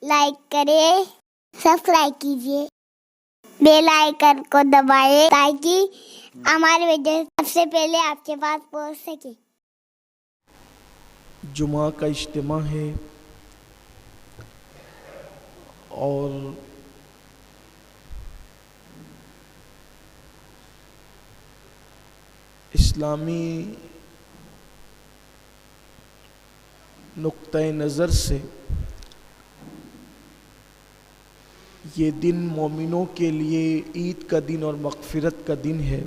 Like کریں، subscribe کیجیے، bell icon کو دبائیں تاکہ ہماری ویڈیو سب سے پہلے آپ کے پاس پہنچ سکے۔ جمعہ کا اجتماع ہے اور اسلامی نقطہ نظر سے یہ دن مومنوں کے لیے عید کا دن اور مغفرت کا دن ہے،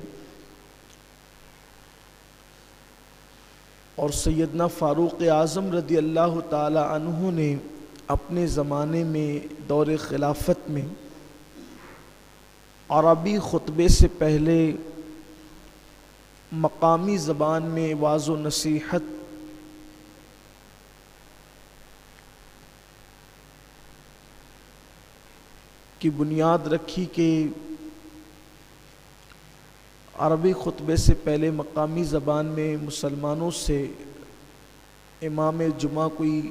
اور سیدنا فاروق اعظم رضی اللہ تعالی عنہ نے اپنے زمانے میں دور خلافت میں عربی خطبے سے پہلے مقامی زبان میں وعظ و نصیحت کی بنیاد رکھی کہ عربی خطبے سے پہلے مقامی زبان میں مسلمانوں سے امام جمعہ کوئی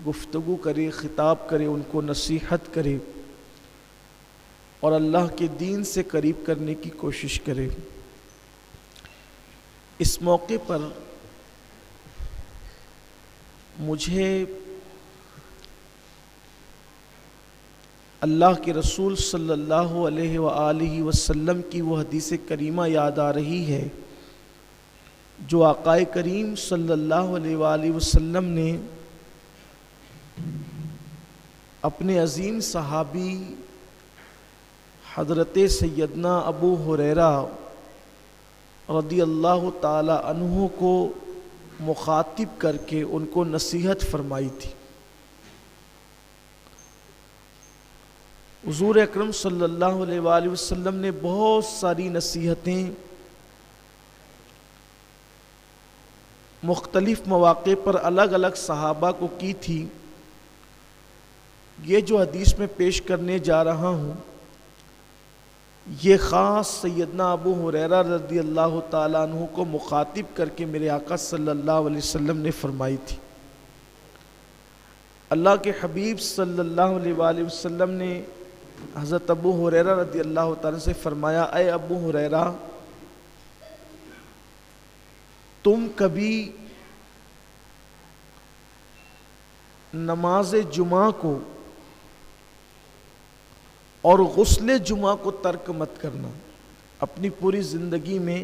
گفتگو کرے، خطاب کرے، ان کو نصیحت کرے اور اللہ کے دین سے قریب کرنے کی کوشش کرے۔ اس موقع پر مجھے اللہ کے رسول صلی اللہ علیہ وآلہ وسلم کی وہ حدیث کریمہ یاد آ رہی ہے جو آقا کریم صلی اللہ علیہ وآلہ وسلم نے اپنے عظیم صحابی حضرت سیدنا ابو ہریرہ رضی اللہ تعالی عنہ کو مخاطب کر کے ان کو نصیحت فرمائی تھی۔ حضور اکرم صلی اللہ علیہ وآلہ وسلم نے بہت ساری نصیحتیں مختلف مواقع پر الگ الگ صحابہ کو کی تھی۔ یہ جو حدیث میں پیش کرنے جا رہا ہوں یہ خاص سیدنا ابو ہریرہ رضی اللہ تعالیٰ عنہ کو مخاطب کر کے میرے آقا صلی اللہ علیہ وسلم نے فرمائی تھی۔ اللہ کے حبیب صلی اللہ علیہ وآلہ وسلم نے حضرت ابو ہریرہ رضی اللہ تعالیٰ سے فرمایا، اے ابو ہریرہ، تم کبھی نماز جمعہ کو اور غسل جمعہ کو ترک مت کرنا۔ اپنی پوری زندگی میں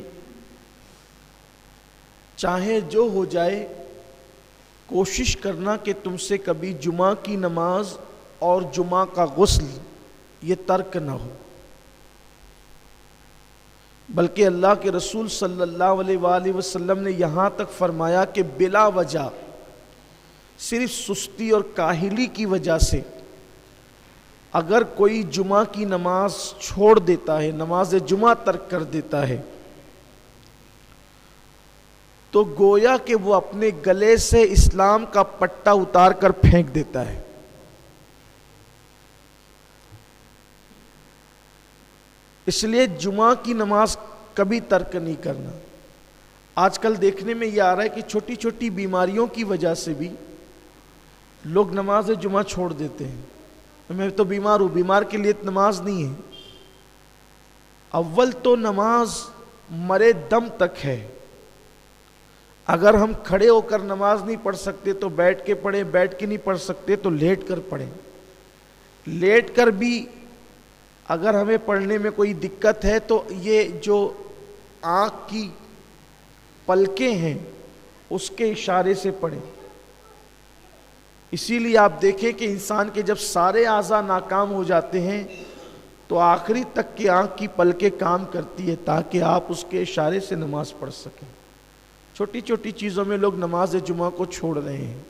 چاہے جو ہو جائے کوشش کرنا کہ تم سے کبھی جمعہ کی نماز اور جمعہ کا غسل یہ ترک نہ ہو، بلکہ اللہ کے رسول صلی اللہ علیہ وآلہ وسلم نے یہاں تک فرمایا کہ بلا وجہ صرف سستی اور کاہلی کی وجہ سے اگر کوئی جمعہ کی نماز چھوڑ دیتا ہے، نماز جمعہ ترک کر دیتا ہے، تو گویا کہ وہ اپنے گلے سے اسلام کا پٹا اتار کر پھینک دیتا ہے۔ اس لیے جمعہ کی نماز کبھی ترک نہیں کرنا۔ آج کل دیکھنے میں یہ آ رہا ہے کہ چھوٹی چھوٹی بیماریوں کی وجہ سے بھی لوگ نماز جمعہ چھوڑ دیتے ہیں۔ میں تو بیمار ہوں، بیمار کے لیے نماز نہیں ہے۔ اول تو نماز مرے دم تک ہے۔ اگر ہم کھڑے ہو کر نماز نہیں پڑھ سکتے تو بیٹھ کے پڑھیں، بیٹھ کے نہیں پڑھ سکتے تو لیٹ کر پڑھیں۔ لیٹ کر بھی اگر ہمیں پڑھنے میں کوئی دقت ہے تو یہ جو آنکھ کی پلکیں ہیں اس کے اشارے سے پڑھیں۔ اسی لیے آپ دیکھیں کہ انسان کے جب سارے اعضاء ناکام ہو جاتے ہیں تو آخری تک کی آنکھ کی پلکیں کام کرتی ہے تاکہ آپ اس کے اشارے سے نماز پڑھ سکیں۔ چھوٹی چھوٹی چیزوں میں لوگ نماز جمعہ کو چھوڑ رہے ہیں،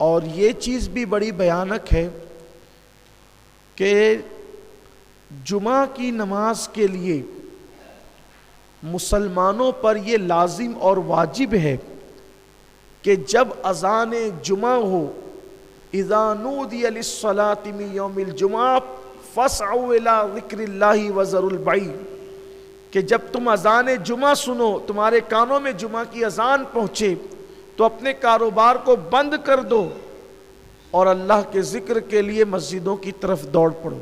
اور یہ چیز بھی بڑی بھیانک ہے کہ جمعہ کی نماز کے لیے مسلمانوں پر یہ لازم اور واجب ہے کہ جب اذان جمعہ ہو، اذا نودی للصلاة من یوم الجمعہ فاسعوا الی ذکر اللہ وذروا البیع، کہ جب تم اذان جمعہ سنو، تمہارے کانوں میں جمعہ کی اذان پہنچے تو اپنے کاروبار کو بند کر دو اور اللہ کے ذکر کے لیے مسجدوں کی طرف دوڑ پڑو۔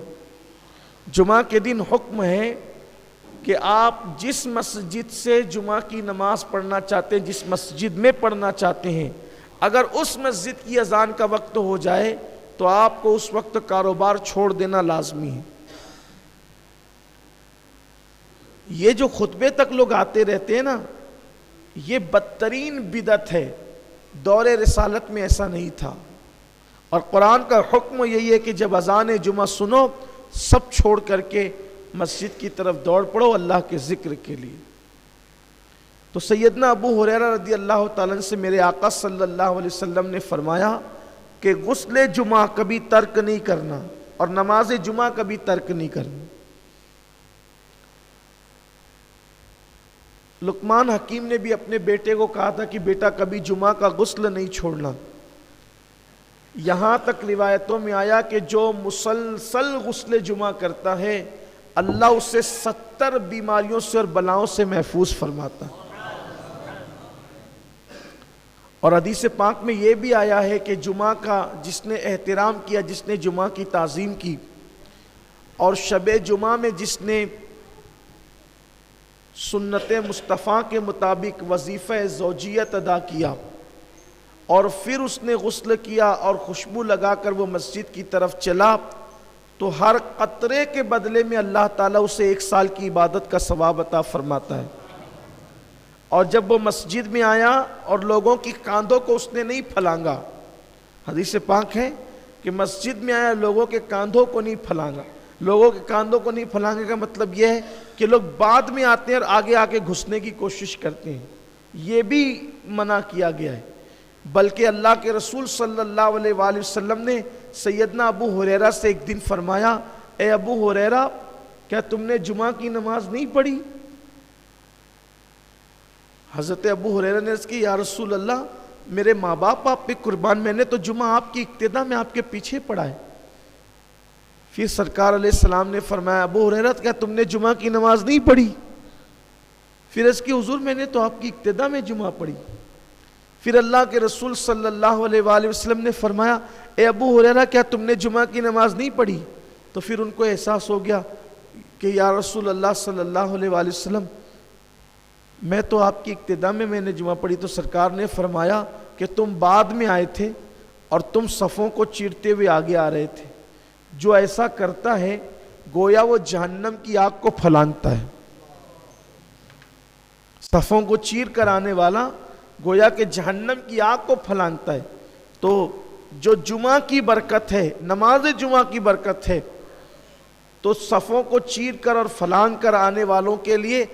جمعہ کے دن حکم ہے کہ آپ جس مسجد سے جمعہ کی نماز پڑھنا چاہتے ہیں، جس مسجد میں پڑھنا چاہتے ہیں، اگر اس مسجد کی اذان کا وقت ہو جائے تو آپ کو اس وقت کاروبار چھوڑ دینا لازمی ہے۔ یہ جو خطبے تک لوگ آتے رہتے ہیں نا، یہ بدترین بدعت ہے۔ دور رسالت میں ایسا نہیں تھا، اور قرآن کا حکم یہی ہے کہ جب اذان جمعہ سنو سب چھوڑ کر کے مسجد کی طرف دوڑ پڑو اللہ کے ذکر کے لیے۔ تو سیدنا ابو ہریرہ رضی اللہ تعالیٰ عنہ سے میرے آقا صلی اللہ علیہ وسلم نے فرمایا کہ غسل جمعہ کبھی ترک نہیں کرنا اور نماز جمعہ کبھی ترک نہیں کرنا۔ لقمان حکیم نے بھی اپنے بیٹے کو کہا تھا کہ بیٹا کبھی جمعہ کا غسل نہیں چھوڑنا۔ یہاں تک روایتوں میں آیا کہ جو مسلسل غسل جمعہ کرتا ہے اللہ اسے 70 بیماریوں سے اور بلاؤں سے محفوظ فرماتا ہے۔ اور حدیث پاک میں یہ بھی آیا ہے کہ جمعہ کا جس نے احترام کیا، جس نے جمعہ کی تعظیم کی، اور شب جمعہ میں جس نے سنت مصطفیٰ کے مطابق وظیفہ زوجیت ادا کیا اور پھر اس نے غسل کیا اور خوشبو لگا کر وہ مسجد کی طرف چلا، تو ہر قطرے کے بدلے میں اللہ تعالیٰ اسے 1 سال کی عبادت کا ثواب عطا فرماتا ہے۔ اور جب وہ مسجد میں آیا اور لوگوں کی کاندھوں کو اس نے نہیں پھلانگا، حدیث پاک ہے کہ مسجد میں آیا لوگوں کے کاندھوں کو نہیں پھلانگا۔ لوگوں کے کاندھوں کو نہیں پھلانگے کا مطلب یہ ہے کہ لوگ بعد میں آتے ہیں اور آگے آگے گھسنے کی کوشش کرتے ہیں، یہ بھی منع کیا گیا ہے۔ بلکہ اللہ کے رسول صلی اللہ علیہ وآلہ وسلم نے سیدنا ابو ہریرہ سے ایک دن فرمایا، اے ابو ہریرہ کیا تم نے جمعہ کی نماز نہیں پڑھی؟ حضرت ابو ہریرہ نے عرض کی یا رسول اللہ میرے ماں باپ آپ پہ قربان، میں نے تو جمعہ آپ کی اقتدا میں آپ کے پیچھے پڑھا ہے۔ پھر سرکار علیہ السلام نے فرمایا ابو ہریرہ کیا تم نے جمعہ کی نماز نہیں پڑھی؟ پھر اس کی حضور میں نے تو آپ کی اقتدا میں جمعہ پڑھی۔ پھر اللہ کے رسول صلی اللہ علیہ وآلہ وسلم نے فرمایا اے ابو ہریرہ کیا تم نے جمعہ کی نماز نہیں پڑھی؟ تو پھر ان کو احساس ہو گیا کہ یا رسول اللہ صلی اللہ علیہ وآلہ وسلم میں تو آپ کی اقتدا میں نے جمعہ پڑھی۔ تو سرکار نے فرمایا کہ تم بعد میں آئے تھے اور تم صفوں کو چیرتے ہوئے آگے آ رہے تھے، جو ایسا کرتا ہے گویا وہ جہنم کی آگ کو پھلانگتا ہے۔ صفوں کو چیر کر آنے والا گویا کہ جہنم کی آگ کو پھلانگتا ہے۔ تو جو جمعہ کی برکت ہے، نماز جمعہ کی برکت ہے، تو صفوں کو چیر کر اور پھلانگ کر آنے والوں کے لیے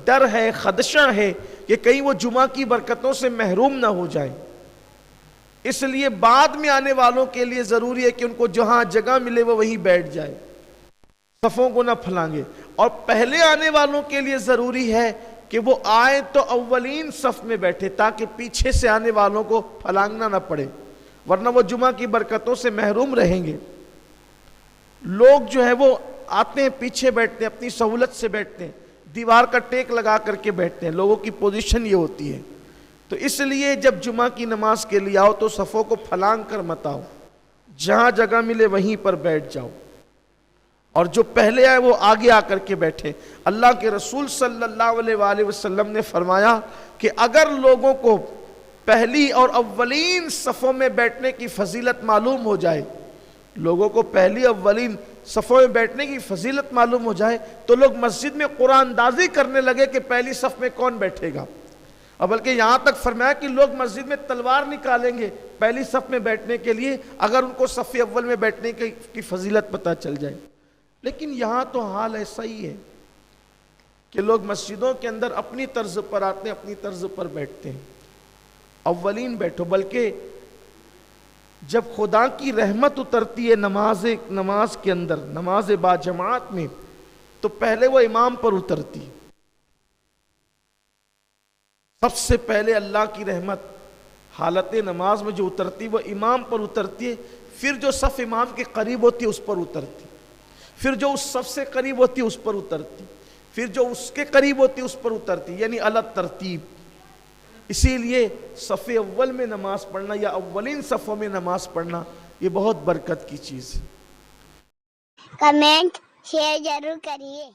ڈر ہے، خدشہ ہے کہ کہیں وہ جمعہ کی برکتوں سے محروم نہ ہو جائیں۔ اس لیے بعد میں آنے والوں کے لیے ضروری ہے کہ ان کو جہاں جگہ ملے وہ وہیں بیٹھ جائے، صفوں کو نہ پھلانگے۔ اور پہلے آنے والوں کے لیے ضروری ہے کہ وہ آئے تو اولین صف میں بیٹھے تاکہ پیچھے سے آنے والوں کو پھلانگنا نہ پڑے، ورنہ وہ جمعہ کی برکتوں سے محروم رہیں گے۔ لوگ جو ہے وہ آتے ہیں پیچھے بیٹھتے ہیں، اپنی سہولت سے بیٹھتے ہیں، دیوار کا ٹیک لگا کر کے بیٹھتے ہیں، لوگوں کی پوزیشن یہ ہوتی ہے۔ تو اس لیے جب جمعہ کی نماز کے لیے آؤ تو صفوں کو پھلانگ کر مت آؤ، جہاں جگہ ملے وہیں پر بیٹھ جاؤ، اور جو پہلے آئے وہ آگے آ کر کے بیٹھے۔ اللہ کے رسول صلی اللہ علیہ وآلہ وسلم نے فرمایا کہ اگر لوگوں کو پہلی اور اولین صفوں میں بیٹھنے کی فضیلت معلوم ہو جائے، لوگوں کو پہلی اولین صفوں میں بیٹھنے کی فضیلت معلوم ہو جائے تو لوگ مسجد میں قرآن اندازی کرنے لگے کہ پہلی صف میں کون بیٹھے گا، اور بلکہ یہاں تک فرمایا کہ لوگ مسجد میں تلوار نکالیں گے پہلی صف میں بیٹھنے کے لیے اگر ان کو صف اول میں بیٹھنے کی فضیلت پتہ چل جائے۔ لیکن یہاں تو حال ایسا ہی ہے کہ لوگ مسجدوں کے اندر اپنی طرز پر آتے ہیں، اپنی طرز پر بیٹھتے ہیں۔ اولین بیٹھو، بلکہ جب خدا کی رحمت اترتی ہے نماز کے اندر، نماز با جماعت میں، تو پہلے وہ امام پر اترتی ہے۔ سب سے پہلے اللہ کی رحمت حالت نماز میں جو اترتی وہ امام پر اترتی ہے، پھر جو صف امام کے قریب ہوتی ہے اس پر اترتی، پھر جو اس صف سے قریب ہوتی ہے اس پر اترتی، پھر جو اس کے قریب ہوتی ہے اس پر اترتی، یعنی الگ ترتیب۔ اسی لیے صف اول میں نماز پڑھنا یا اولین صفوں میں نماز پڑھنا یہ بہت برکت کی چیز ہے. کمنٹ شیئر ضرور کریے.